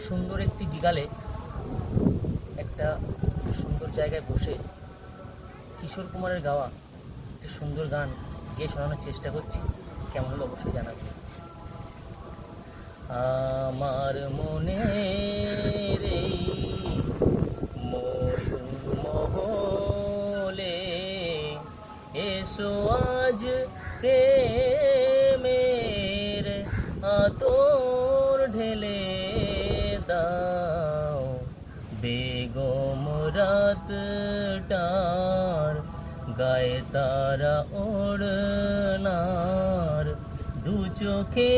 সুন্দর একটি বিকালে একটা সুন্দর জায়গায় বসে কিশোর কুমারের গাওয়া একটি সুন্দর গান গেয়ে শোনানোর চেষ্টা করছি। কেমন হলো অবশ্যই জানাবেন। আমার মনে রে ময়ূর মহলে এসো আজ প্রেমের আতর ঢেলে দাও, বেগম রাতটার গায়ে তারা ওড়নার দু চোখে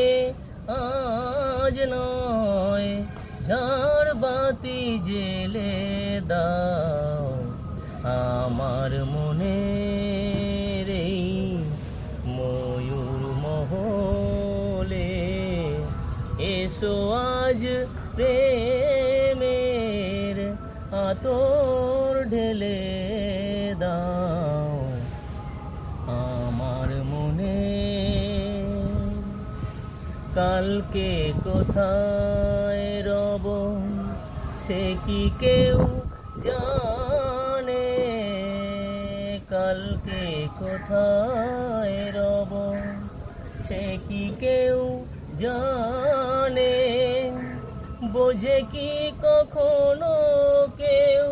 আজ নয় ঝাড় বাতি জেলে দাও। আমার মনে রে ময়ূর মহলে এসো আজ প্রেমের আতর ঢেলে দাও। আমার মনে কালকে কোথায় রব সে কি কেউ জানে, কালকে কোথায় রব সে কি কেউ জানে, বোঝে কি কখনো কেউ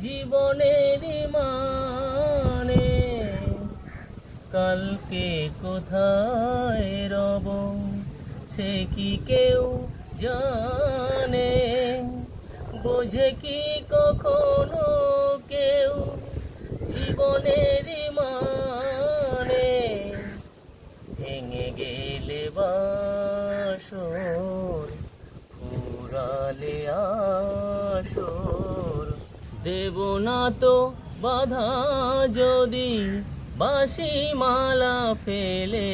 জীবনের মানে, কালকে কোথায় রব সে কি কেউ জানে, বোঝে কি কখনো কেউ জীবনের মানে, ভেঙে গেলে বাসর ফুরালে আসর, দেব না তো বাধা যদি বাঁশি মালা ফেলে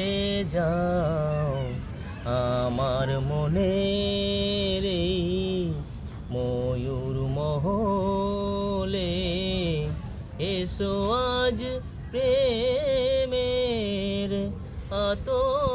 যাও। আমার মনে রে ময়ূর মহলে এসো আজ প্রেমের আতর